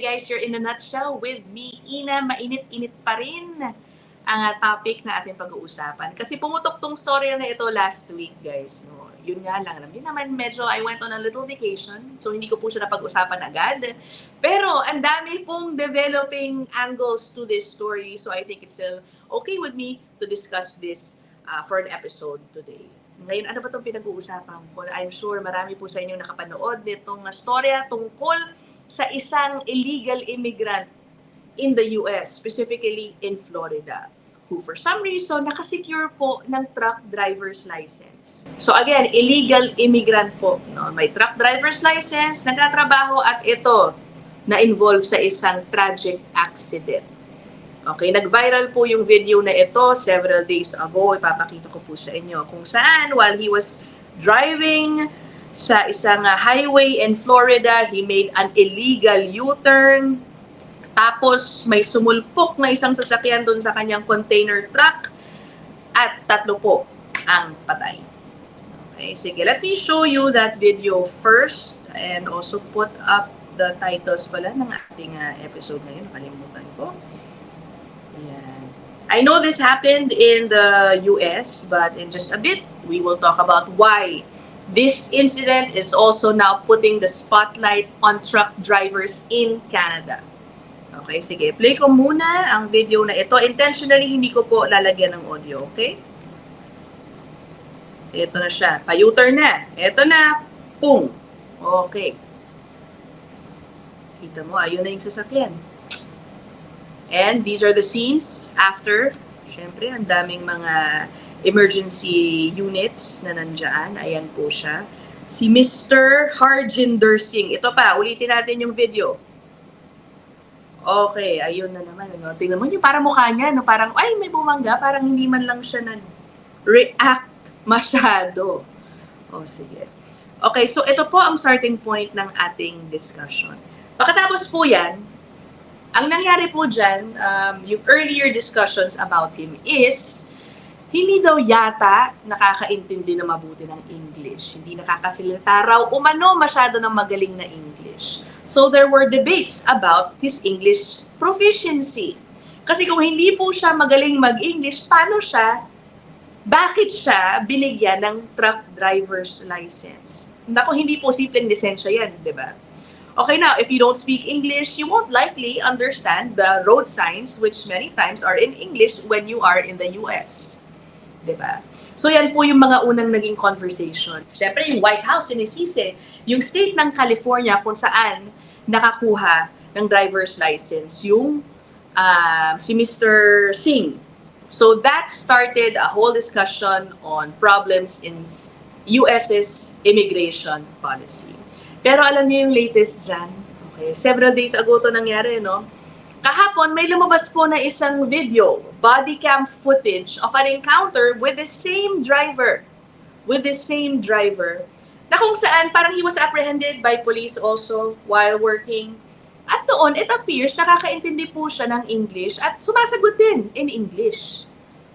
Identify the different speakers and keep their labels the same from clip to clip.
Speaker 1: guys, you're in a nutshell with me, Ina. Mainit-init pa rin ang topic na ating pag-uusapan. Kasi pumutok tong story na ito last week, guys. No? Yun nga lang. Alam niyo naman, medyo I went on a little vacation. So, hindi ko po siya napag-usapan agad. Pero, ang dami pong developing angles to this story. So, I think it's still okay with me to discuss this for an episode today. Ngayon, ano ba itong pinag-uusapan ko? I'm sure marami po sa inyo nakapanood nitong storya tungkol sa isang illegal immigrant in the US, specifically in Florida, who for some reason nakasecure po ng truck driver's license. So again, illegal immigrant po. No? May truck driver's license, nagtatrabaho at ito na-involve sa isang tragic accident. Okay, nag-viral po yung video na ito several days ago. Ipapakita ko po sa inyo kung saan while he was driving sa isang highway in Florida, he made an illegal U-turn. Tapos may sumulpok na isang sasakyan doon sa kanyang container truck at 3 po ang patay. Okay, sige, let me show you that video first and also put up the titles pala ng ating episode ngayon. Nakalimutan ko. Ayan. I know this happened in the US, but in just a bit, we will talk about why this incident is also now putting the spotlight on truck drivers in Canada. Okay, sige. Play ko muna ang video na ito. Intentionally, hindi ko po lalagyan ng audio, okay? Ito na siya. Pa-U-turn na. Ito na. Pum. Okay. Kita mo, ayun na yung sasakyan. And these are the scenes after. Siyempre, ang daming mga emergency units na nandyan. Ayan po siya. Si Mr. Harjinder Singh. Ito pa, ulitin natin yung video. Okay, ayun na naman. Ano? Tingnan mo yung parang mukha niya. No? Parang, ay, may bumangga. Parang hindi man lang siya nag-react masyado. O, sige. Okay, so ito po ang starting point ng ating discussion. Pagkatapos po yan, ang nangyari po dyan, yung earlier discussions about him is, hindi daw yata nakakaintindi na mabuti ng English. Hindi nakakasalita raw umano masyado ng magaling na English. So there were debates about his English proficiency. Kasi kung hindi po siya magaling mag-English, bakit siya binigyan ng truck driver's license? Naku, hindi po simpleng lisensya yan, di ba? Okay, now, if you don't speak English, you won't likely understand the road signs, which many times are in English when you are in the US. Diba? So, yan po yung mga unang naging conversation. Siyempre, yung White House, sinisisi, yung state ng California kung saan nakakuha ng driver's license, yung si Mr. Singh. So, that started a whole discussion on problems in US's immigration policy. Pero alam niyo yung latest dyan, okay, several days ago to nangyari, no? Kahapon, may lumabas po na isang video, body cam footage of an encounter with the same driver. Na kung saan, parang he was apprehended by police also while working. At doon, it appears, nakakaintindi po siya ng English at sumasagot din in English.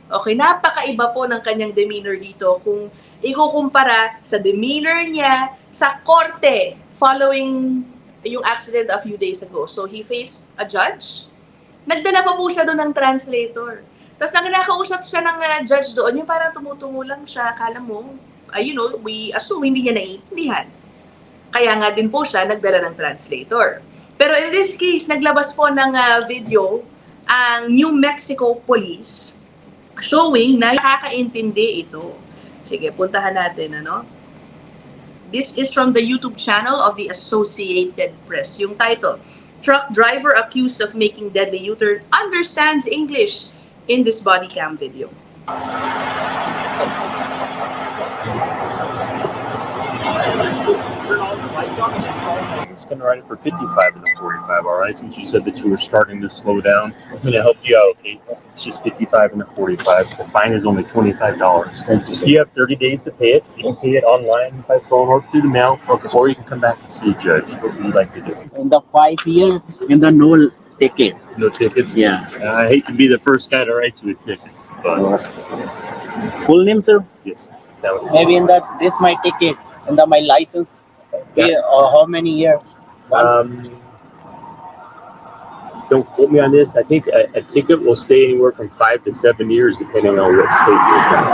Speaker 1: Okay, napakaiba po ng kanyang demeanor dito kung ikukumpara sa demeanor niya sa korte following yung accident a few days ago. So, he faced a judge. Nagdala pa po siya doon ng translator. Tapos, nakakausap siya ng judge doon, yung parang tumutungo lang siya. Akala mo, we assume hindi niya naiintindihan. Kaya nga din po siya nagdala ng translator. Pero in this case, naglabas po ng video ang New Mexico Police showing na nakakaintindi ito. Sige, puntahan natin, ano? This is from the YouTube channel of the Associated Press. Yung title, Truck Driver Accused of Making Deadly U-Turn Understands English in this body cam video.
Speaker 2: It's going to ride it for 55 and a 45, all right? Since you said that you were starting to slow down, I'm going to help you out, okay? It's just 55 and a 45. The fine is only $25. Thank you, sir. You have 30 days to pay it. You can pay it online by phone or through the mail, or you can come back and see a judge. What would you like to do?
Speaker 3: In the 5 year, in the no ticket.
Speaker 2: No tickets?
Speaker 3: Yeah.
Speaker 2: I hate to be the first guy to write you a ticket, but...
Speaker 3: Full name, sir?
Speaker 2: Yes. That would
Speaker 3: Maybe in that, this my ticket, and my license.
Speaker 2: Yeah.
Speaker 3: How many years?
Speaker 2: don't quote me on this. I think a ticket will stay anywhere from 5 to 7 years, depending on what state you're from.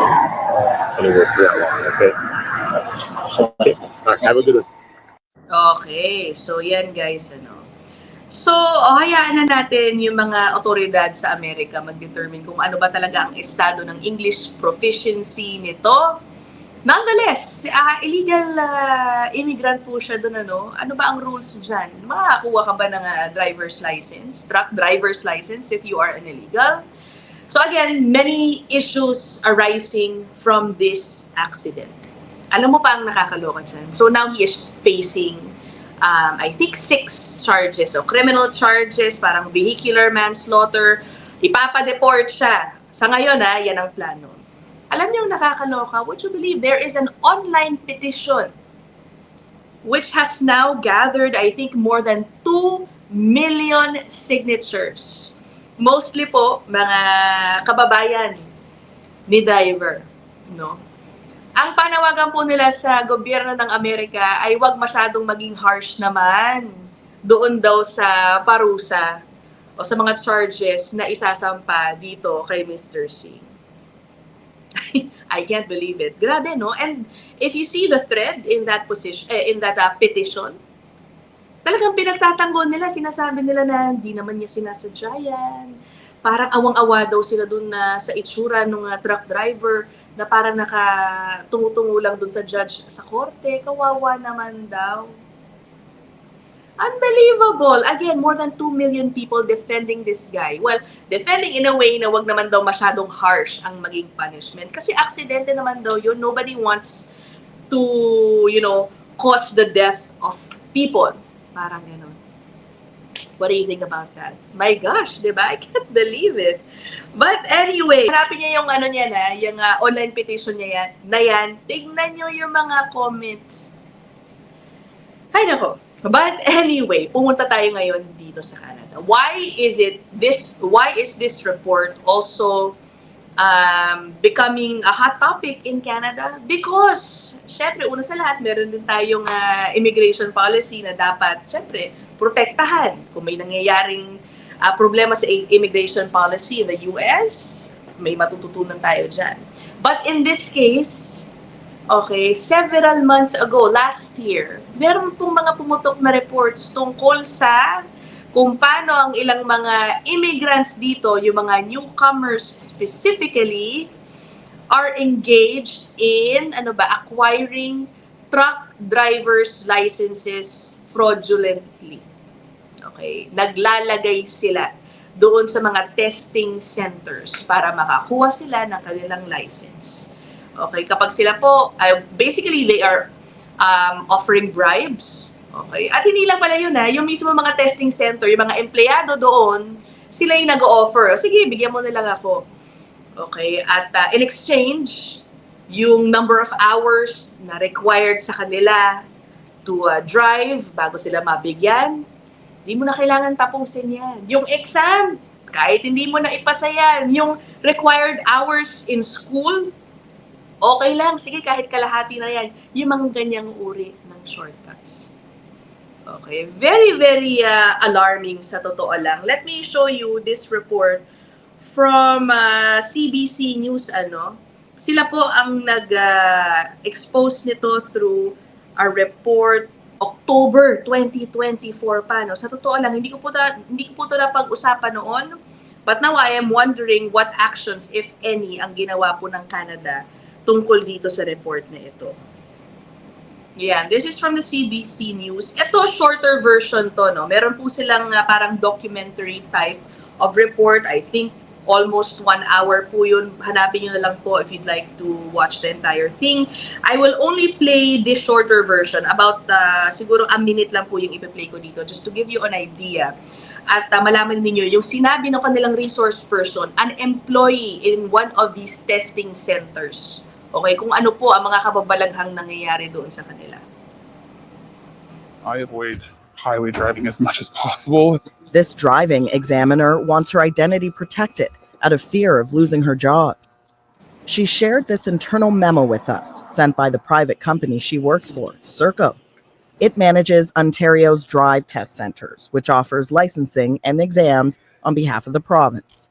Speaker 2: Anywhere for that long. Okay. Okay. All right. Have a good one.
Speaker 1: Okay, so yan guys, ano. So, hayaan na natin yung mga otoridad sa Amerika mag-determine kung ano ba talaga ang estado ng English proficiency nito. Nonetheless, illegal immigrant po siya doon, ano. Ano ba ang rules dyan? Makakuha ka ba ng driver's license, truck driver's license if you are an illegal? So again, many issues arising from this accident. Alam mo pa ang nakakaloka dyan. So now he is facing, I think 6 charges. So criminal charges, parang vehicular manslaughter. Ipapadeport siya. Sa ngayon, yan ang plano. Alam niyo ang nakakaloka? Would you believe there is an online petition which has now gathered, I think, more than 2 million signatures. Mostly po, mga kababayan ni Diver. No? Ang panawagan po nila sa gobyerno ng Amerika ay huwag masyadong maging harsh naman doon daw sa parusa o sa mga charges na isasampa dito kay Mr. C. I can't believe it. Grabe, no? And if you see the thread in that position, petition, talagang pinagtatanggol nila, sinasabi nila na hindi naman niya sinasadya yan. Parang awang-awa daw sila dun na sa itsura ng truck driver na parang tumutungo lang dun sa judge sa korte. Kawawa naman daw. Unbelievable. Again, more than 2 million people defending this guy. Well, defending in a way na wag naman daw masyadong harsh ang maging punishment. Kasi aksidente naman daw yun. Nobody wants to, cause the death of people. Parang gano'n. What do you think about that? My gosh, di ba? I can't believe it. But anyway, hanapin niya yung yung online petition niya yan. Tignan niyo yung mga comments. Ay nako. But anyway, pumunta tayo ngayon dito sa Canada. Why is this report also becoming a hot topic in Canada? Because, syempre, una sa lahat, meron din tayong immigration policy na dapat, syempre, protektahan. Kung may nangyayaring problema sa immigration policy in the US, may matututunan tayo dyan. But in this case, okay, several months ago, last year, meron pong mga pumutok na reports tungkol sa kung paano ang ilang mga immigrants dito, yung mga newcomers specifically, are engaged in acquiring truck driver's licenses fraudulently. Okay, naglalagay sila doon sa mga testing centers para makakuha sila ng kanilang license. Okay, kapag sila po, basically they are offering bribes. Okay, at hindi lang pala yun yung mismo mga testing center, yung mga empleyado doon, sila yung nag-o-offer. Sige, bigyan mo na lang ako. Okay, at in exchange, yung number of hours na required sa kanila to drive bago sila mabigyan, hindi mo na kailangan tapusin yan. Yung exam, kahit hindi mo na ipasa yan. Yung required hours in school, okay lang, sige kahit kalahati na yan. Yung mga ganyang uri ng shortcuts. Okay, very, very alarming sa totoo lang. Let me show you this report from CBC News. Sila po ang nag-expose nito through a report October 2024 pa. Sa totoo lang, hindi ko po ito napag-usapan noon. But now I am wondering what actions, if any, ang ginawa po ng Canada tungkol dito sa report na ito. Yan, this is from the CBC News. Ito, shorter version to, no? Meron po silang parang documentary type of report. I think almost 1 hour po yun. Hanapin nyo na lang po if you'd like to watch the entire thing. I will only play this shorter version. About, siguro a minute lang po yung ipi-play ko dito just to give you an idea. At malaman niyo yung sinabi ng kanilang resource person, an employee in one of these testing centers. Okay, kung ano po ang mga kababalaghang nangyayari doon sa kanila.
Speaker 4: I avoid highway driving as much as possible.
Speaker 5: This driving examiner wants her identity protected out of fear of losing her job. She shared this internal memo with us, sent by the private company she works for, Serco. It manages Ontario's Drive Test Centres, which offers licensing and exams on behalf of the province.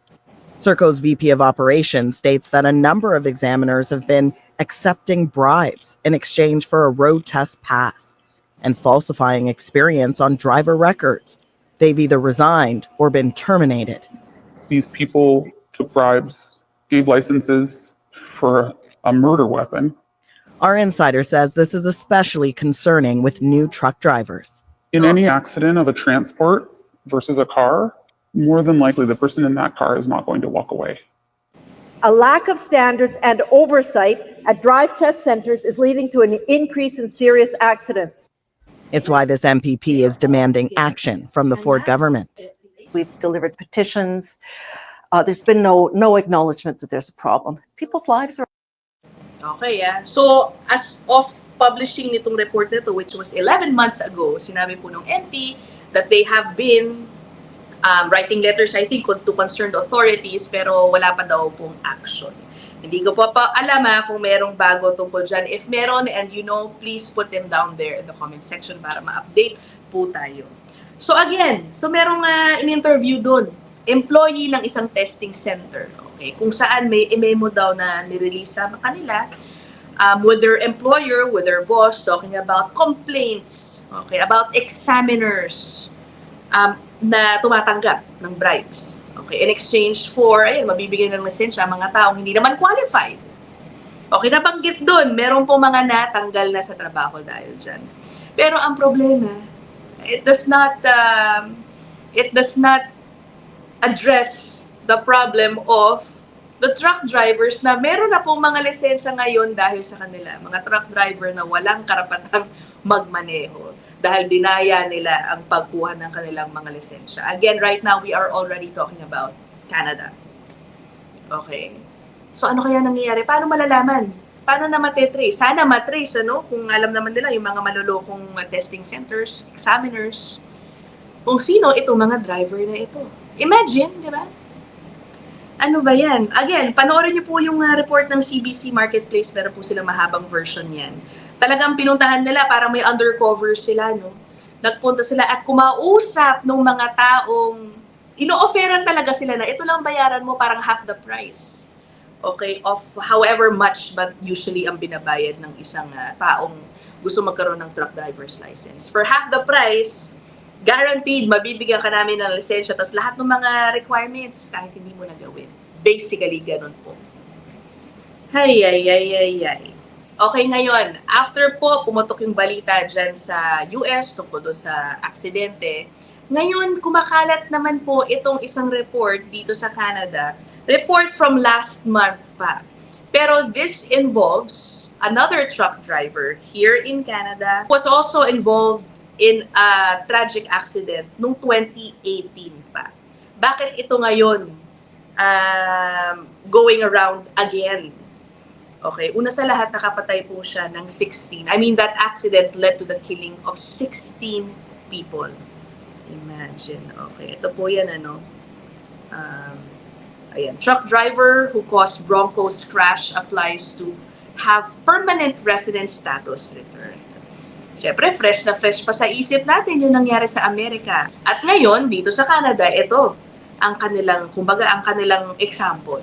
Speaker 5: Serco's VP of Operations states that a number of examiners have been accepting bribes in exchange for a road test pass and falsifying experience on driver records. They've either resigned or been terminated.
Speaker 4: These people took bribes, gave licenses for a murder weapon.
Speaker 5: Our insider says this is especially concerning with new truck drivers.
Speaker 4: In any accident of a transport versus a car, more than likely the person in that car is not going to walk away.
Speaker 6: A lack of standards and oversight at drive test centers is leading to an increase in serious accidents.
Speaker 5: It's why this MPP is demanding action from the Ford government.
Speaker 7: We've delivered petitions. There's been no acknowledgement that there's a problem. People's lives are.
Speaker 1: Okay, So, as of publishing nitong report nito, which was 11 months ago, sinabi po ng MP that they have been writing letters, I think, to concerned authorities, pero wala pa daw pong action. Hindi ko pa alam kung merong bago tungkol dyan. If meron, and please put them down there in the comment section para ma-update po tayo. So again, merong in-interview doon, employee ng isang testing center, okay, kung saan may memo daw na nirelease sa kanila with their employer, with their boss, talking about complaints, okay, about examiners na tumatanggap ng bribes. Okay, in exchange for, mabibigyan ng lisensya mga taong hindi naman qualified. Okay, nabanggit doon, meron po mga natanggal na sa trabaho dahil dyan. Pero ang problema, it does not address the problem of the truck drivers na meron na pong mga lisensya ngayon dahil sa kanila. Mga truck driver na walang karapatang magmaneho dahil dinaya nila ang pagkuha ng kanilang mga lisensya. Again, right now, we are already talking about Canada. Okay. So, ano kaya nangyayari? Paano malalaman? Paano na matetrace? Sana matrace, kung alam naman nila yung mga malulokong testing centers, examiners, kung sino itong mga driver na ito. Imagine, di ba? Ano ba yan? Again, panoorin niyo po yung report ng CBC Marketplace. Meron po silang mahabang version yan. Talagang pinuntahan nila para may undercover sila, Nagpunta sila at kumausap ng mga taong ino-offeran talaga sila na ito lang bayaran mo parang half the price. Okay, of however much but usually ang binabayad ng isang taong gusto magkaroon ng truck driver's license. For half the price, guaranteed, mabibigyan ka namin ng lisensya, tapos lahat ng mga requirements, kahit hindi mo nagawin. Basically, ganun po. Ay. Okay, ngayon, after po pumutok yung balita dyan sa US tungkol doon sa aksidente, ngayon kumakalat naman po itong isang report dito sa Canada, report from last month pa. Pero this involves another truck driver here in Canada who was also involved in a tragic accident noong 2018 pa. Bakit ito ngayon going around again? Okay, una sa lahat, nakapatay po siya ng 16. I mean, that accident led to the killing of 16 people. Imagine. Okay, ito po yan, ayan, truck driver who caused Broncos crash applies to have permanent resident status returned. Siyempre, fresh na fresh pa sa isip natin yung nangyari sa Amerika. At ngayon, dito sa Canada, ito ang kanilang, kumbaga, ang kanilang example.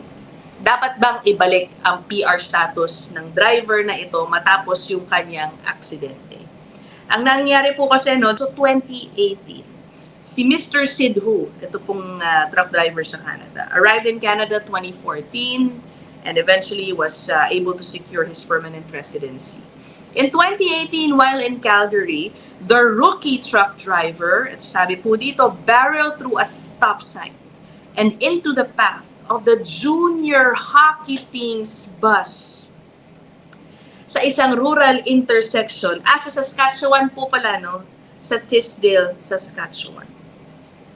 Speaker 1: Dapat bang ibalik ang PR status ng driver na ito matapos yung kanyang aksidente? Ang nangyari po kasi so 2018, si Mr. Sid Hu, ito pong truck driver sa Canada, arrived in Canada 2014 and eventually was able to secure his permanent residency. In 2018, while in Calgary, the rookie truck driver, sabi po dito, barreled through a stop sign and into the path of the junior hockey team's bus sa isang rural intersection. Sa Saskatchewan po pala, sa Tisdale, Saskatchewan.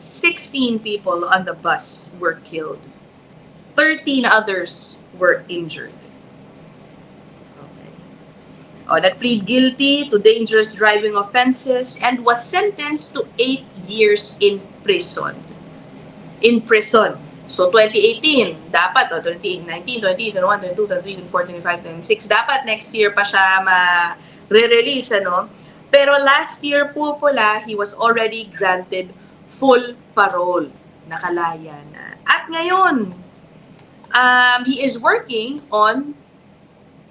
Speaker 1: 16 people on the bus were killed. 13 others were injured. Nag-plead guilty to dangerous driving offenses and was sentenced to 8 years in prison. So, 2018, dapat, 2019, 20, 21, 22, 23, 24, 25, 26, dapat next year pa siya ma-re-release, Pero last year po pala, he was already granted full parole. Nakalaya na. At ngayon, he is working on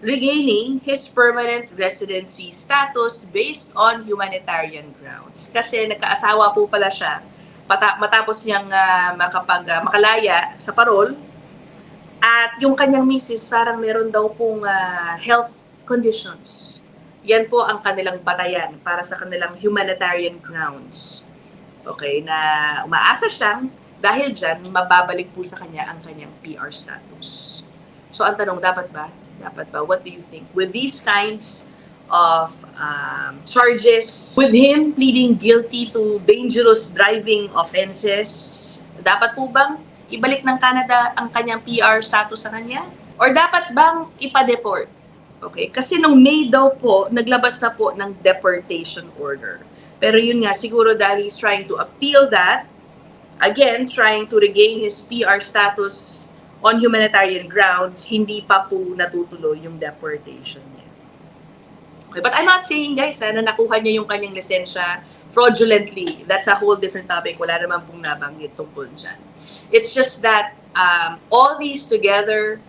Speaker 1: regaining his permanent residency status based on humanitarian grounds. Kasi nagkaasawa po pala siya matapos niyang makalaya sa parol. At yung kanyang misis, parang meron daw pong health conditions. Yan po ang kanilang batayan para sa kanilang humanitarian grounds. Okay, na umaasa siyang dahil dyan, mababalik po sa kanya ang kanyang PR status. So ang tanong, dapat ba? Dapat ba? What do you think? With these kinds of charges, with him pleading guilty to dangerous driving offenses, dapat po bang ibalik ng Canada ang kanyang PR status sa kanya? Or dapat bang ipa-deport? Okay, kasi nung May daw po, naglabas na po ng deportation order. Pero yun nga, siguro dahil he's trying to appeal that, again, trying to regain his PR status on humanitarian grounds, hindi pa po natutuloy yung deportation niya. Okay, but I'm not saying, guys, na nakuha niya yung kanyang lisensya fraudulently. That's a whole different topic. Wala naman pong nabanggit tungkol dyan. It's just that all these together,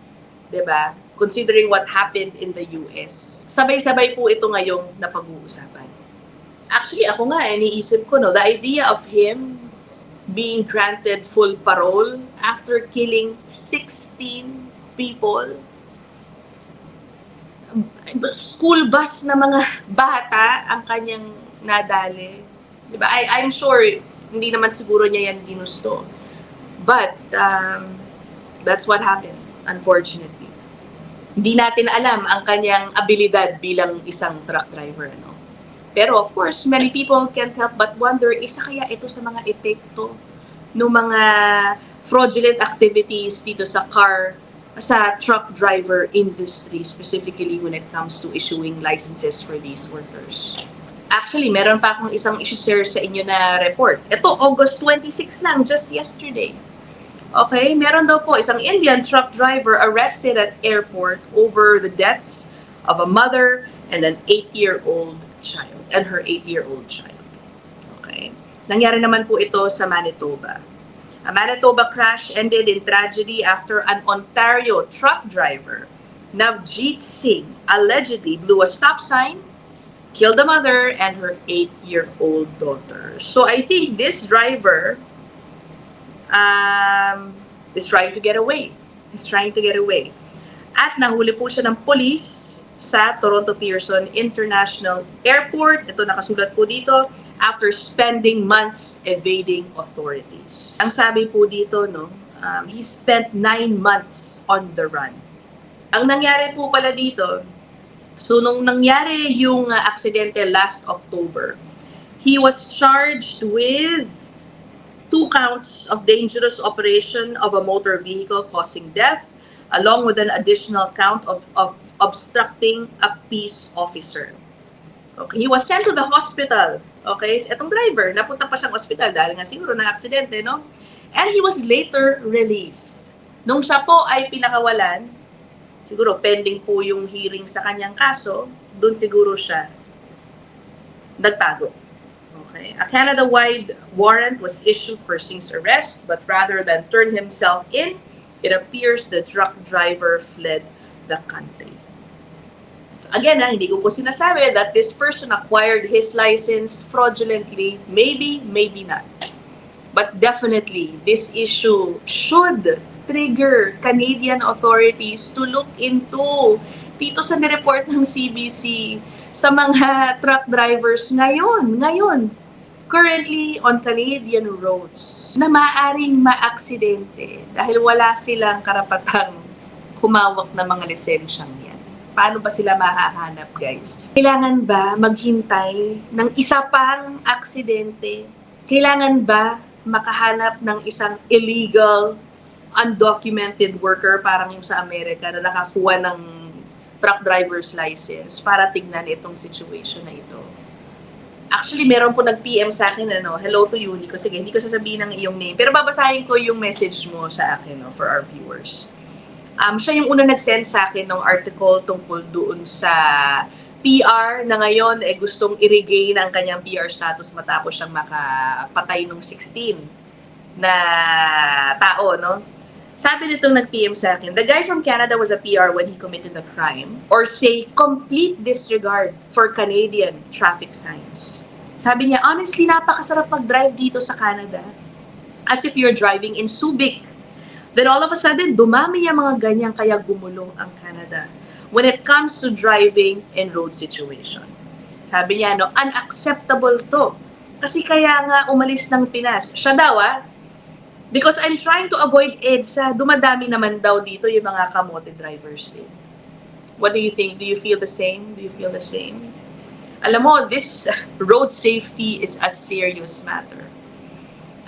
Speaker 1: diba, considering what happened in the US, sabay-sabay po ito ngayong napag-uusapan. Actually, ako nga, iniisip ko, no, the idea of him being granted full parole after killing 16 people, school bus na mga bata ang kanyang nadali. Diba? I'm sure, hindi naman siguro niya yan ginusto. But, that's what happened, unfortunately. Hindi natin alam ang kanyang abilidad bilang isang truck driver. No? Pero of course, many people can't help but wonder, isa kaya ito sa mga epekto ng mga fraudulent activities dito sa truck driver industry, specifically when it comes to issuing licenses for these workers. Actually, meron pa akong isang issue-share sa inyo na report. Ito, August 26 lang, just yesterday. Okay, meron daw po isang Indian truck driver arrested at airport over the deaths of a mother and an 8-year-old child, and her 8-year-old child. Okay, nangyari naman po ito sa Manitoba. A Manitoba crash ended in tragedy after an Ontario truck driver, Navjeet Singh, allegedly blew a stop sign, killed the mother and her 8-year-old daughter. So I think this driver is trying to get away. He's trying to get away. At nahuli po siya ng police sa Toronto Pearson International Airport. Ito nakasulat po dito, after spending months evading authorities. Ang sabi po dito, no, he spent 9 months on the run. Ang nangyari po pala dito, so nung nangyari yung aksidente last October, he was charged with 2 counts of dangerous operation of a motor vehicle causing death, along with an additional count of obstructing a peace officer. Okay, he was sent to the hospital. Okay, so etong driver, napunta pa siyang hospital dahil nga siguro na aksidente, no? And he was later released. Nung siya po ay pinakawalan, siguro pending po yung hearing sa kanyang kaso, dun siguro siya nagtago. Okay. A Canada-wide warrant was issued for Singh's arrest, but rather than turn himself in, it appears the truck driver fled the country. So again, hindi ko po sinasabi that this person acquired his license fraudulently. Maybe, maybe not. But definitely, this issue should trigger Canadian authorities to look into dito sa nireport ng CBC sa mga truck drivers ngayon, currently on Canadian roads, na maaaring maaksidente dahil wala silang karapatang humawak ng mga lisensyang yan. Paano ba sila mahahanap, guys? Kailangan ba maghintay ng isa pang aksidente? Kailangan ba makahanap ng isang illegal, undocumented worker parang yung sa Amerika na nakakuha ng truck driver's license para tignan itong situation na ito? Actually, meron po nag-PM sa akin, hello to Unico. Sige, hindi ko sasabihin ng iyong name. Pero babasahin ko yung message mo sa akin, for our viewers. Siya yung una nag-send sa akin ng article tungkol doon sa PR na ngayon gustong i-regain ang kanyang PR status matapos siyang makapatay nung 16 na tao, no? Sabi nitong nag-PM sa akin, the guy from Canada was a PR when he committed the crime, or say, complete disregard for Canadian traffic signs. Sabi niya, honestly, napakasarap mag-drive dito sa Canada. As if you're driving in Subic. Then all of a sudden, dumami yung mga ganyan kaya gumulong ang Canada when it comes to driving in road situation. Sabi niya, no, unacceptable to. Kasi kaya nga umalis ng Pinas. Siya daw, because I'm trying to avoid EDSA, dumadami naman daw dito yung mga kamote drivers din. What do you think? Do you feel the same? Do you feel the same? Alam mo, this road safety is a serious matter.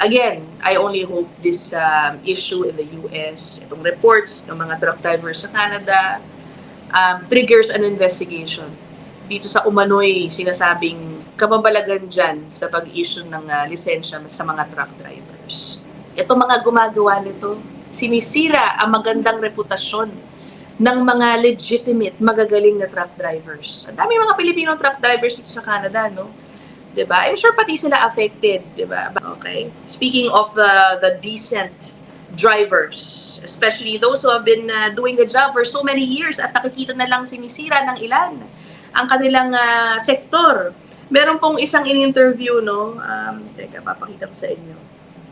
Speaker 1: Again, I only hope this issue in the US, itong reports ng mga truck drivers sa Canada, triggers an investigation dito sa umano'y sinasabing kababalagan dyan sa pag-issue ng lisensya sa mga truck drivers. Ito mga gumagawa nito, sinisira ang magandang reputasyon ng mga legitimate, magagaling na truck drivers. Ang dami mga Pilipino truck drivers dito sa Canada, no? Diba? I'm sure pati sila affected, diba? Okay? Speaking of the decent drivers, especially those who have been doing the job for so many years at nakikita na lang sinisira ng ilan ang kanilang sektor. Meron pong isang in-interview, no? Teka, papakita ko sa inyo.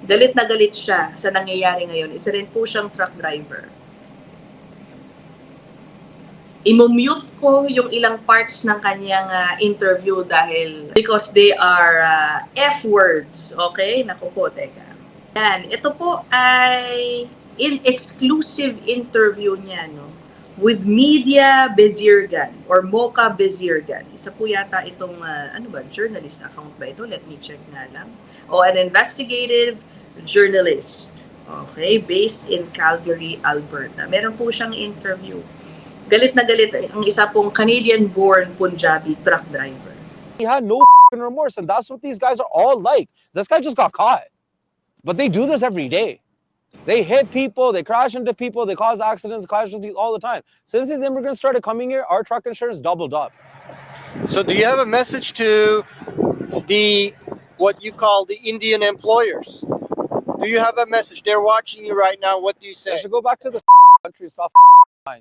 Speaker 1: Galit na galit siya sa nangyayari ngayon. Isa rin po siyang truck driver. I-mute ko yung ilang parts ng kanyang interview dahil because they are F words. Okay? Naku po, teka. Yan. Ito po ay exclusive interview niya, no? With Media Bezirgan or Mocha Bezirgan. Isa po yata itong, journalist account ba ito? Let me check nga lang. An investigative journalist. Okay? Based in Calgary, Alberta. Meron po siyang interview. Galit na galit ang isa pong Canadian-born Punjabi truck driver.
Speaker 8: He had no remorse, and that's what these guys are all like. This guy just got caught. But they do this every day. They hit people, they crash into people, they cause accidents, casualties all the time. Since these immigrants started coming here, our truck insurance doubled up.
Speaker 9: So do you have a message to what you call the Indian employers? Do you have a message? They're watching you right now. What do you say?
Speaker 8: They should go back to the country and stop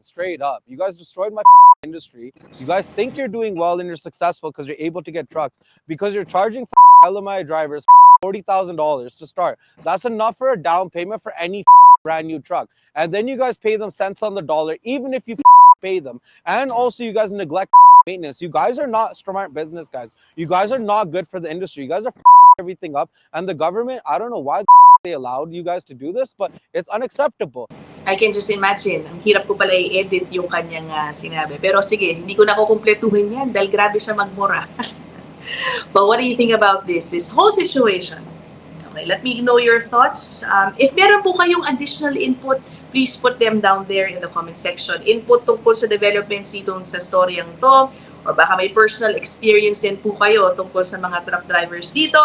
Speaker 8: straight up. You guys destroyed my industry. You guys think you're doing well and you're successful because you're able to get trucks because you're charging LMI drivers $40,000 to start. That's enough for a down payment for any brand new truck. And then you guys pay them cents on the dollar, even if you pay them. And also you guys neglect maintenance. You guys are not smart business guys. You guys are not good for the industry. You guys are everything up. And the government, I don't know why they allowed you guys to do this, but it's unacceptable.
Speaker 1: I can just imagine, ang hirap ko pala i-edit yung kanyang sinabi. Pero sige, hindi ko na kukumpletuhin yan dahil grabe siya magmura. But what do you think about this whole situation? Okay, let me know your thoughts. If meron po kayong additional input, please put them down there in the comment section. Input tungkol sa developments dito sa storyang to, or baka may personal experience din po kayo tungkol sa mga truck drivers dito.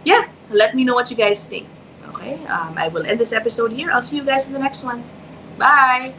Speaker 1: Yeah, let me know what you guys think. Okay, I will end this episode here. I'll see you guys in the next one. Bye!